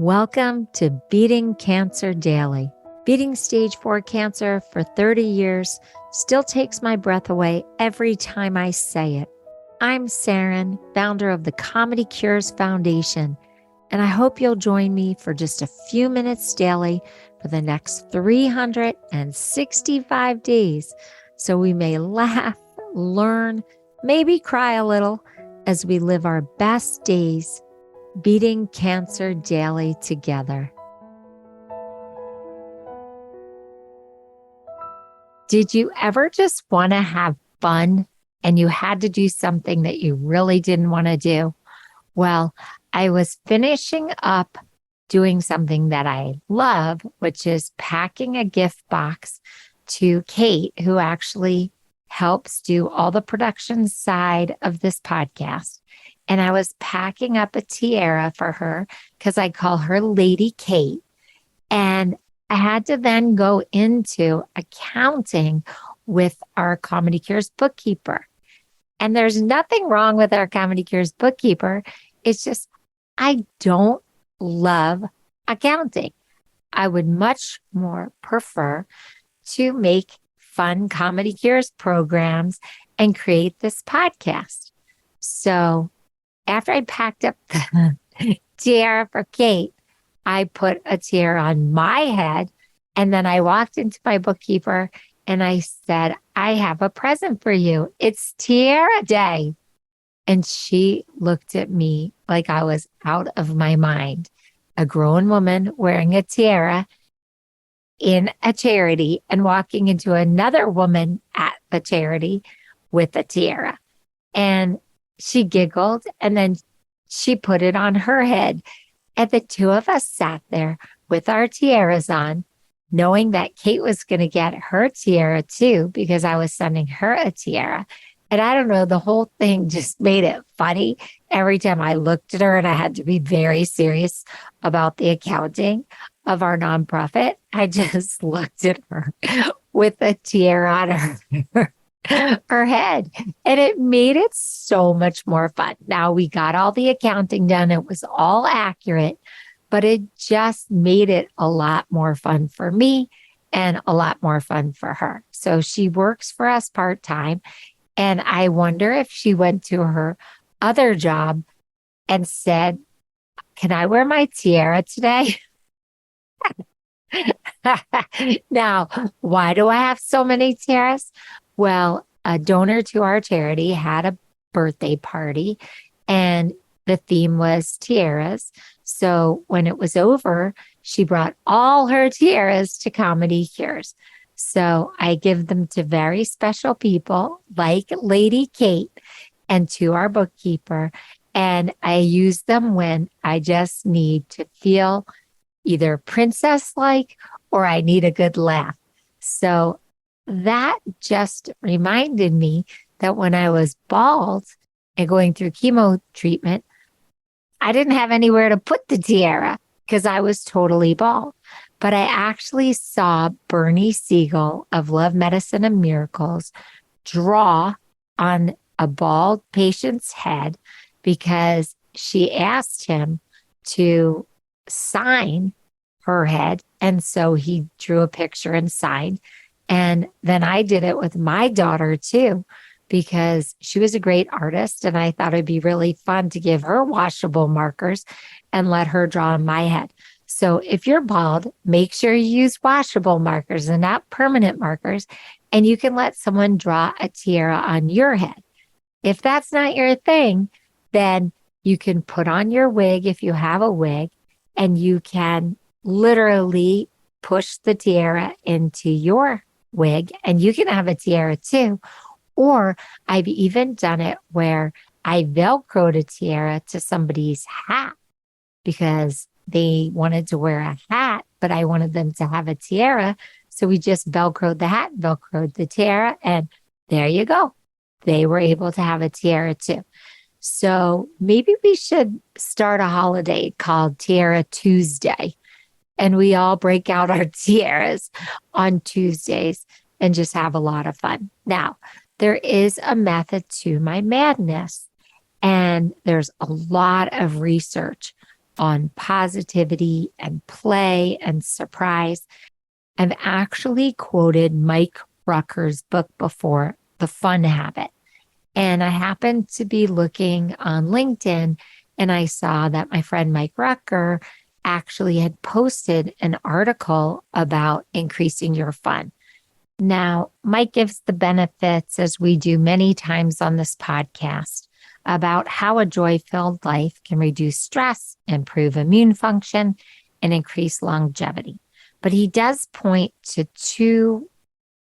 Welcome to Beating Cancer Daily. Beating stage 4 cancer for 30 years still takes my breath away every time I say it. I'm Saranne, founder of the Comedy Cures Foundation, and I hope you'll join me for just a few minutes daily for the next 365 days so we may laugh, learn, maybe cry a little as we live our best days beating cancer daily together. Did you ever just want to have fun and you had to do something that you really didn't want to do? Well, I was finishing up doing something that I love, which is packing a gift box to Kate, who actually helps do all the production side of this podcast. And I was packing up a tiara for her because I call her Lady Kate. And I had to then go into accounting with our Comedy Cures bookkeeper. And there's nothing wrong with our Comedy Cures bookkeeper. It's just, I don't love accounting. I would much more prefer to make fun Comedy Cures programs and create this podcast. So after I packed up the tiara for Kate, I put a tiara on my head, and then I walked into my bookkeeper and I said, I have a present for you. It's tiara day. And she looked at me like I was out of my mind. A grown woman wearing a tiara in a charity and walking into another woman at the charity with a tiara. And she giggled and then she put it on her head. And the two of us sat there with our tiaras on, knowing that Kate was going to get her tiara too, because I was sending her a tiara. And I don't know, the whole thing just made it funny. Every time I looked at her, and I had to be very serious about the accounting of our nonprofit, I just looked at her with a tiara on her head, and it made it so much more fun. Now we got all the accounting done. It was all accurate, but it just made it a lot more fun for me and a lot more fun for her. So she works for us part-time, and I wonder if she went to her other job and said, can I wear my tiara today? Now, why do I have so many tiaras? Well, a donor to our charity had a birthday party and the theme was tiaras. So when it was over, she brought all her tiaras to Comedy Cures. So I give them to very special people like Lady Kate and to our bookkeeper. And I use them when I just need to feel either princess-like or I need a good laugh. So that just reminded me that when I was bald and going through chemo treatment, I didn't have anywhere to put the tiara because I was totally bald. But I actually saw Bernie Siegel of Love, Medicine, and Miracles draw on a bald patient's head because she asked him to sign her head. And so he drew a picture and signed. And then I did it with my daughter too, because she was a great artist. And I thought it'd be really fun to give her washable markers and let her draw on my head. So if you're bald, make sure you use washable markers and not permanent markers. And you can let someone draw a tiara on your head. If that's not your thing, then you can put on your wig if you have a wig, and you can literally push the tiara into your wig and you can have a tiara too. Or I've even done it where I Velcroed a tiara to somebody's hat because they wanted to wear a hat, but I wanted them to have a tiara. So we just Velcroed the hat, Velcroed the tiara, and there you go. They were able to have a tiara too. So maybe we should start a holiday called Tiara Tuesday. And we all break out our tiaras on Tuesdays and just have a lot of fun. Now, there is a method to my madness, and there's a lot of research on positivity and play and surprise. I've actually quoted Mike Rucker's book before, The Fun Habit. And I happened to be looking on LinkedIn and I saw that my friend Mike Rucker actually had posted an article about increasing your fun. Now, Mike gives the benefits, as we do many times on this podcast, about how a joy-filled life can reduce stress, improve immune function, and increase longevity. But he does point to two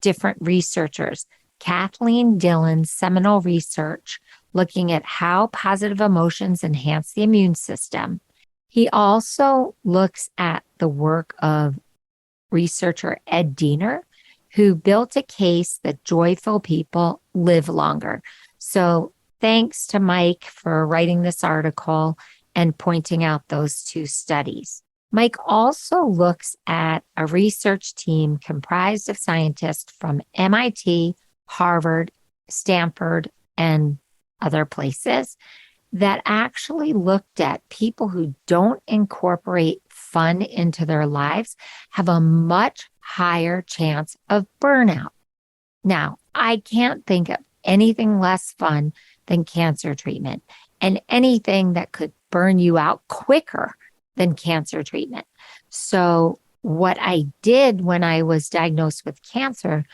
different researchers, Kathleen Dillon's seminal research looking at how positive emotions enhance the immune system. He also looks at the work of researcher Ed Diener, who built a case that joyful people live longer. So thanks to Mike for writing this article and pointing out those two studies. Mike also looks at a research team comprised of scientists from MIT, Harvard, Stanford, and other places that actually looked at people who don't incorporate fun into their lives have a much higher chance of burnout. Now, I can't think of anything less fun than cancer treatment and anything that could burn you out quicker than cancer treatment. So what I did when I was diagnosed with cancer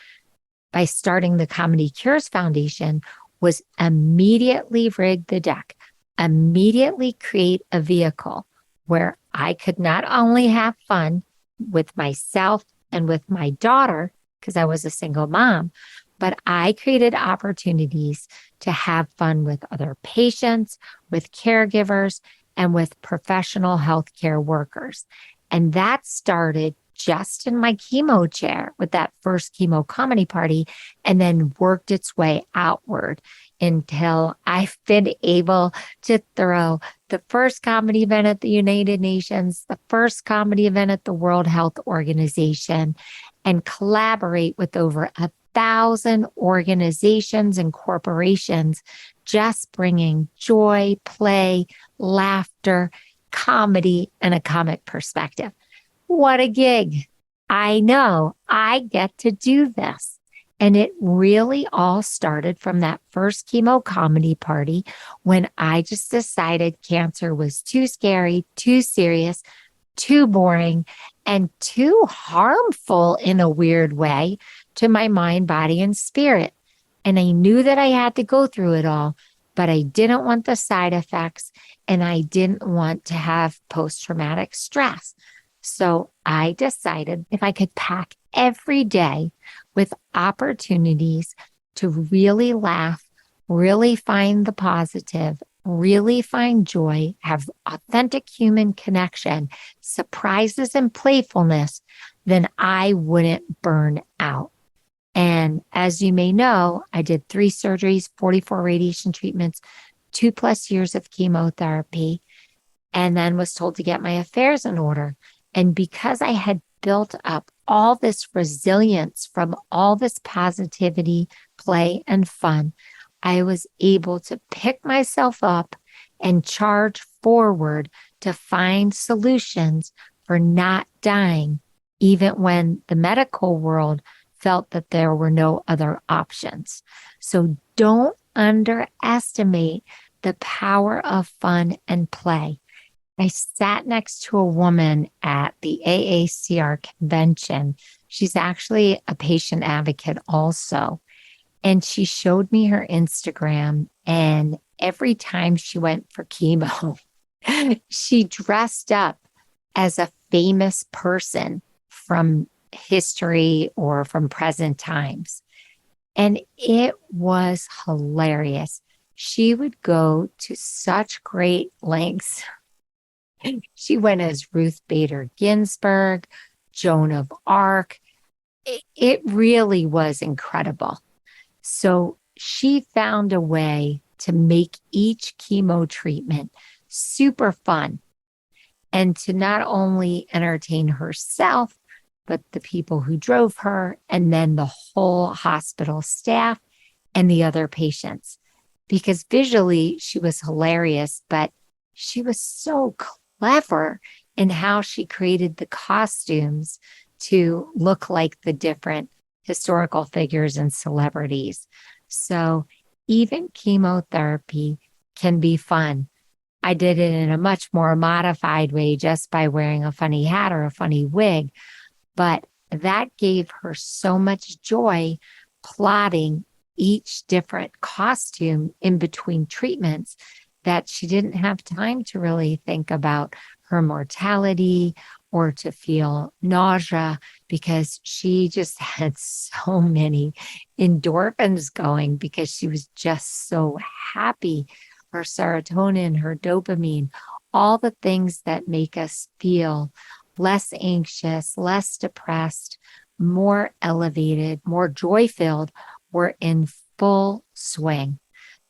by starting the Comedy Cures Foundation was immediately rig the deck, immediately create a vehicle where I could not only have fun with myself and with my daughter, because I was a single mom, but I created opportunities to have fun with other patients, with caregivers, and with professional healthcare workers. And that started just in my chemo chair with that first chemo comedy party, and then worked its way outward until I've been able to throw the first comedy event at the United Nations, the first comedy event at the World Health Organization, and collaborate with over 1,000 organizations and corporations, just bringing joy, play, laughter, comedy, and a comic perspective. What a gig. I know I get to do this. And it really all started from that first chemo comedy party when I just decided cancer was too scary, too serious, too boring, and too harmful in a weird way to my mind, body, and spirit. And I knew that I had to go through it all, but I didn't want the side effects and I didn't want to have post-traumatic stress. So I decided if I could pack every day with opportunities to really laugh, really find the positive, really find joy, have authentic human connection, surprises and playfulness, then I wouldn't burn out. And as you may know, I did 3 surgeries, 44 radiation treatments, 2+ years of chemotherapy, and then was told to get my affairs in order. And because I had built up all this resilience from all this positivity, play, and fun, I was able to pick myself up and charge forward to find solutions for not dying, even when the medical world felt that there were no other options. So don't underestimate the power of fun and play. I sat next to a woman at the AACR convention. She's actually a patient advocate also. And she showed me her Instagram. And every time she went for chemo, she dressed up as a famous person from history or from present times. And it was hilarious. She would go to such great lengths. She went as Ruth Bader Ginsburg, Joan of Arc. It really was incredible. So she found a way to make each chemo treatment super fun and to not only entertain herself, but the people who drove her and then the whole hospital staff and the other patients. Because visually she was hilarious, but she was so clever in how she created the costumes to look like the different historical figures and celebrities. So even chemotherapy can be fun. I did it in a much more modified way just by wearing a funny hat or a funny wig, but that gave her so much joy plotting each different costume in between treatments that she didn't have time to really think about her mortality or to feel nausea because she just had so many endorphins going because she was just so happy. Her serotonin, her dopamine, all the things that make us feel less anxious, less depressed, more elevated, more joy filled were in full swing.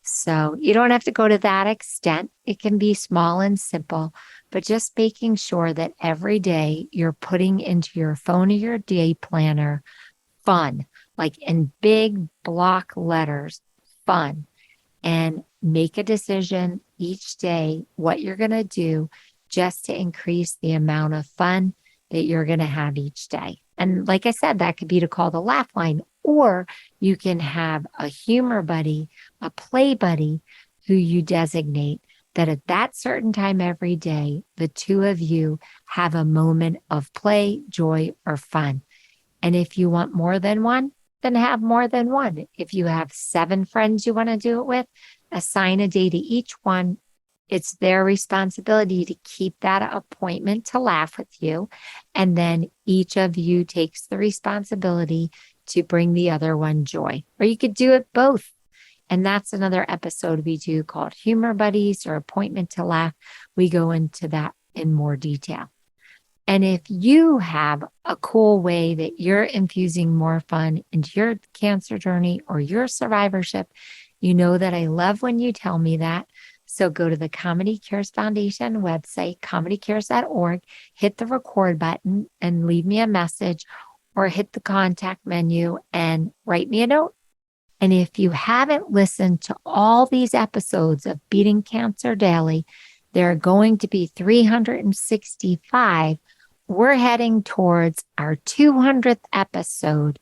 So you don't have to go to that extent. It can be small and simple, but just making sure that every day you're putting into your phone or your day planner fun, like in big block letters, fun, and make a decision each day what you're going to do just to increase the amount of fun that you're going to have each day. And like I said, that could be to call the laugh line, or you can have a humor buddy, a play buddy who you designate that at that certain time every day, the two of you have a moment of play, joy, or fun. And if you want more than one, then have more than one. If you have 7 friends you want to do it with, assign a day to each one. It's their responsibility to keep that appointment to laugh with you. And then each of you takes the responsibility to bring the other one joy. Or you could do it both. And that's another episode we do called Humor Buddies or Appointment to Laugh. We go into that in more detail. And if you have a cool way that you're infusing more fun into your cancer journey or your survivorship, you know that I love when you tell me that. So go to the Comedy Cures Foundation website, comedycures.org, hit the record button and leave me a message, or hit the contact menu and write me a note. And if you haven't listened to all these episodes of Beating Cancer Daily, there are going to be 365. We're heading towards our 200th episode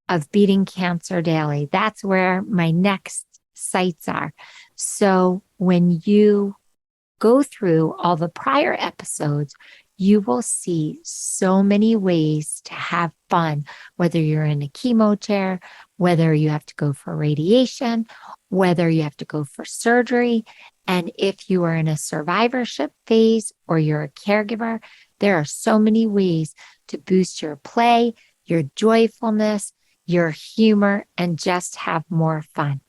of Beating Cancer Daily. That's where my next sites are. So when you go through all the prior episodes, you will see so many ways to have fun, whether you're in a chemo chair, whether you have to go for radiation, whether you have to go for surgery. And if you are in a survivorship phase or you're a caregiver, there are so many ways to boost your play, your joyfulness, your humor, and just have more fun.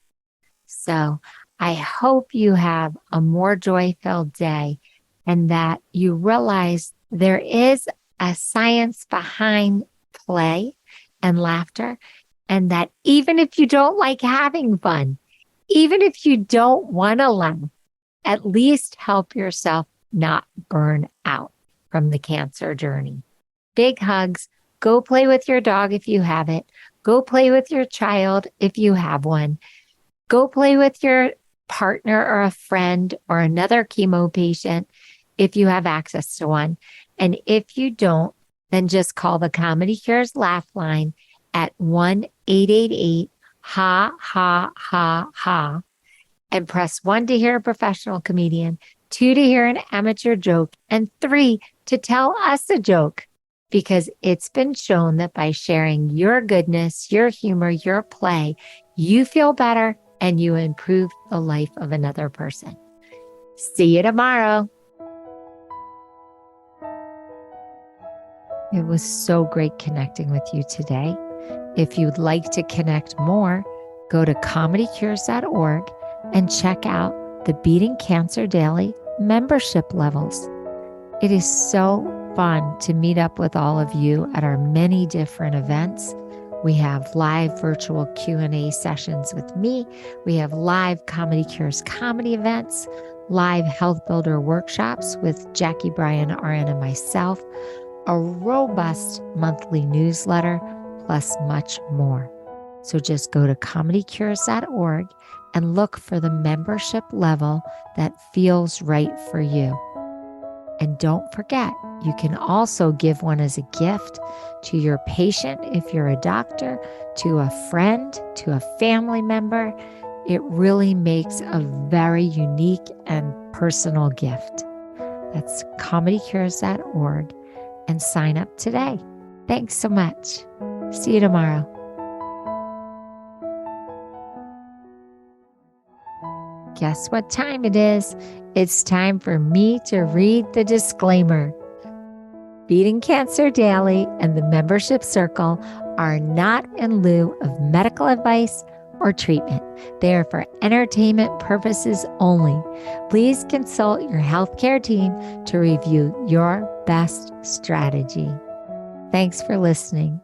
So I hope you have a more joy-filled day and that you realize there is a science behind play and laughter, and that even if you don't like having fun, even if you don't want to laugh, at least help yourself not burn out from the cancer journey. Big hugs. Go play with your dog if you have it. Go play with your child if you have one. Go play with your partner or a friend or another chemo patient if you have access to one. And if you don't, then just call the Comedy Cures Laugh Line at 1-888-HA-HA-HA-HA and press 1 to hear a professional comedian, 2 to hear an amateur joke, and 3 to tell us a joke. Because it's been shown that by sharing your goodness, your humor, your play, you feel better and you improve the life of another person. See you tomorrow. It was so great connecting with you today. If you'd like to connect more, go to comedycures.org and check out the Beating Cancer Daily membership levels. It is so fun to meet up with all of you at our many different events. We have live virtual Q&A sessions with me. We have live Comedy Cures comedy events, live Health Builder workshops with Jackie Bryan, RN, and myself, a robust monthly newsletter, plus much more. So just go to comedycures.org and look for the membership level that feels right for you. And don't forget, you can also give one as a gift to your patient if you're a doctor, to a friend, to a family member. It really makes a very unique and personal gift. That's comedycures.org and sign up today. Thanks so much. See you tomorrow. Guess what time it is? It's time for me to read the disclaimer. Beating Cancer Daily and the Membership Circle are not in lieu of medical advice or treatment. They are for entertainment purposes only. Please consult your healthcare team to review your best strategy. Thanks for listening.